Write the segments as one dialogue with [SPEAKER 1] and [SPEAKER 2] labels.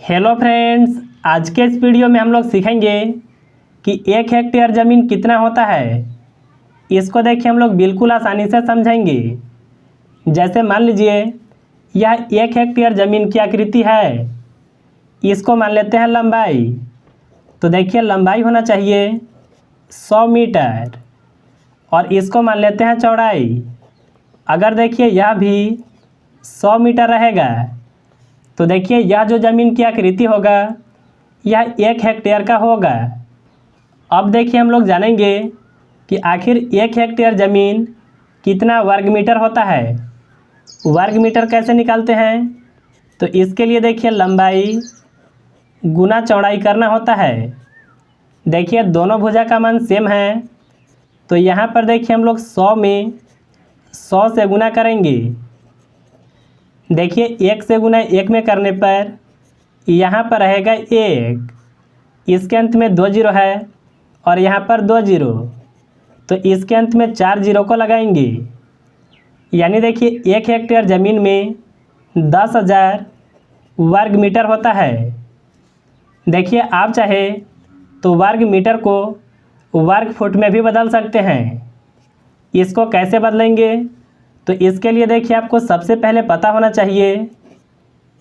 [SPEAKER 1] Hello friends, आज के इस वीडियो में हम लोग सीखेंगे कि 1 हेक्टेयर ज़मीन कितना होता है। इसको देखिए हम लोग बिल्कुल आसानी से समझेंगे। जैसे मान लीजिए यह 1 हेक्टेयर ज़मीन की आकृति है, इसको मान लेते हैं लंबाई। तो देखिए लंबाई होना चाहिए 100 मीटर और इसको मान लेते हैं चौड़ाई। अगर देखिए यह भी 100 मीटर रहेगा तो देखिए यह जो ज़मीन की आकृति होगा यह 1 हेक्टेयर का होगा। अब देखिए हम लोग जानेंगे कि आखिर 1 हेक्टेयर ज़मीन कितना वर्ग मीटर होता है। वर्ग मीटर कैसे निकालते हैं, तो इसके लिए देखिए लंबाई गुना चौड़ाई करना होता है। देखिए दोनों भुजा का मान सेम है, तो यहाँ पर देखिए हम लोग 100 में 100 से गुना करेंगे। देखिए 1 से गुना 1 में करने पर यहाँ पर रहेगा 1, इसके अंत में 2 जीरो है और यहाँ पर 2 जीरो, तो इसके अंत में 4 जीरो को लगाएंगे। यानी देखिए 1 हेक्टेयर ज़मीन में 10,000 वर्ग मीटर होता है। देखिए आप चाहे तो वर्ग मीटर को वर्ग फुट में भी बदल सकते हैं। इसको कैसे बदलेंगे, तो इसके लिए देखिए आपको सबसे पहले पता होना चाहिए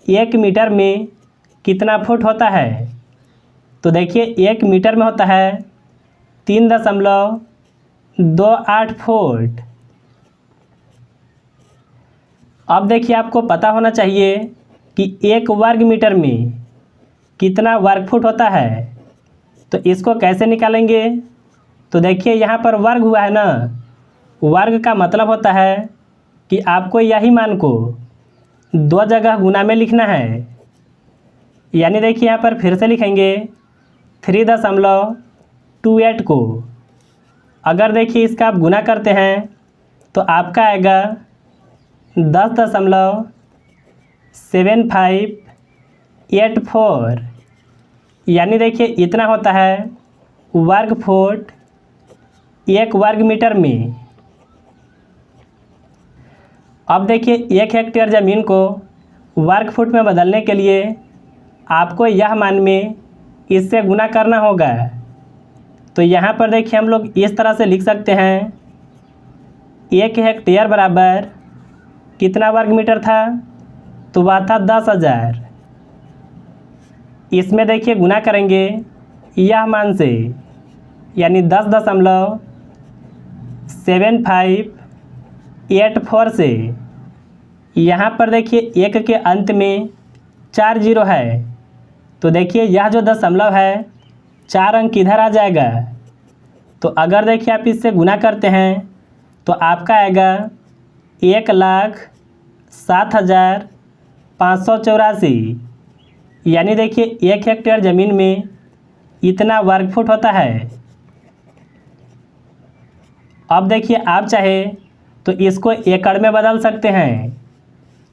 [SPEAKER 1] 1 मीटर में कितना फुट होता है। तो देखिए 1 मीटर में होता है 3.28 फुट। अब देखिए आपको पता होना चाहिए कि 1 वर्ग मीटर में कितना वर्ग फुट होता है। तो इसको कैसे निकालेंगे, तो देखिए यहाँ पर वर्ग हुआ है ना, वर्ग का मतलब होता है कि आपको यही मान को 2 जगह गुना में लिखना है। यानी देखिए यहाँ पर फिर से लिखेंगे 3.28 को। अगर देखिए इसका आप गुना करते हैं तो आपका आएगा 10.7584। यानी देखिए इतना होता है वर्ग फुट 1 वर्ग मीटर में। अब देखिए 1 हेक्टेयर ज़मीन को वर्ग फुट में बदलने के लिए आपको यह मान में इससे गुना करना होगा। तो यहाँ पर देखिए हम लोग इस तरह से लिख सकते हैं 1 हेक्टेयर बराबर कितना वर्ग मीटर था, तो वह था 10,000। इसमें देखिए गुना करेंगे यह मान से, यानी 10.7584 से। यहाँ पर देखिए 1 के अंत में 4 जीरो है, तो देखिए यह जो दशमलव है 4 अंक इधर आ जाएगा। तो अगर देखिए आप इससे गुना करते हैं तो आपका आएगा 1,07,584। यानी देखिए 1 हेक्टेयर ज़मीन में इतना वर्ग फुट होता है। अब देखिए आप चाहे तो इसको एकड़ में बदल सकते हैं,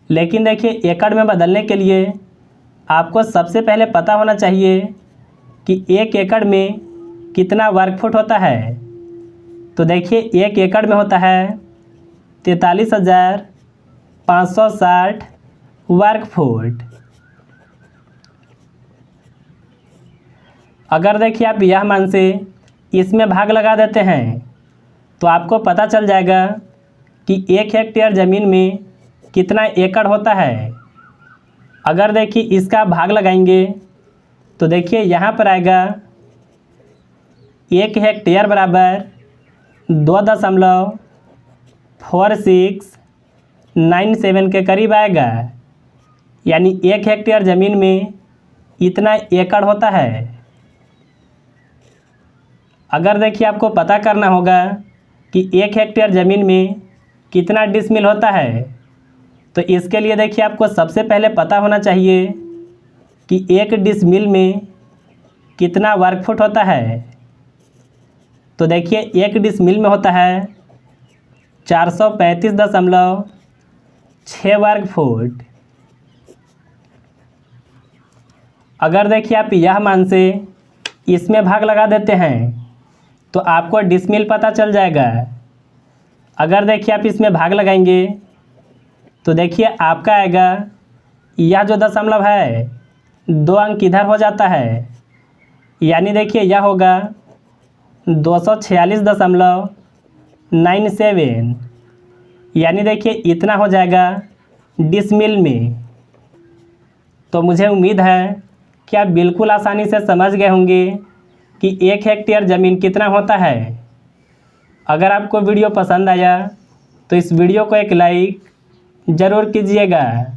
[SPEAKER 1] लेकिन देखिए एकड़ में बदलने के लिए आपको सबसे पहले पता होना चाहिए कि 1 एकड़ में कितना वर्ग फुट होता है। तो देखिए 1 एकड़ में होता है 43,560 वर्ग फुट। अगर देखिए आप यह मान से इसमें भाग लगा देते हैं तो आपको पता चल जाएगा कि 1 हेक्टेयर ज़मीन में कितना एकड़ होता है। अगर देखिए इसका भाग लगाएंगे तो देखिए यहाँ पर आएगा 1 हेक्टेयर बराबर 2.4697 के करीब आएगा। यानी 1 हेक्टेयर ज़मीन में इतना एकड़ होता है। अगर देखिए आपको पता करना होगा कि 1 हेक्टेयर ज़मीन में कितना डिसमिल होता है, तो इसके लिए देखिए आपको सबसे पहले पता होना चाहिए कि 1 डिसमिल में कितना वर्ग फुट होता है। तो देखिए 1 डिसमिल में होता है 435.6 वर्ग फुट। अगर देखिए आप यह मान से इसमें भाग लगा देते हैं तो आपको डिसमिल पता चल जाएगा। अगर देखिए आप इसमें भाग लगाएंगे तो देखिए आपका आएगा यह जो दशमलव है 2 अंक इधर हो जाता है, यानी देखिए यह होगा 246.97, यानी देखिए इतना हो जाएगा डिसमिल में। तो मुझे उम्मीद है कि आप बिल्कुल आसानी से समझ गए होंगे कि 1 हेक्टेयर ज़मीन कितना होता है। अगर आपको वीडियो पसंद आया तो इस वीडियो को एक लाइक ज़रूर कीजिएगा।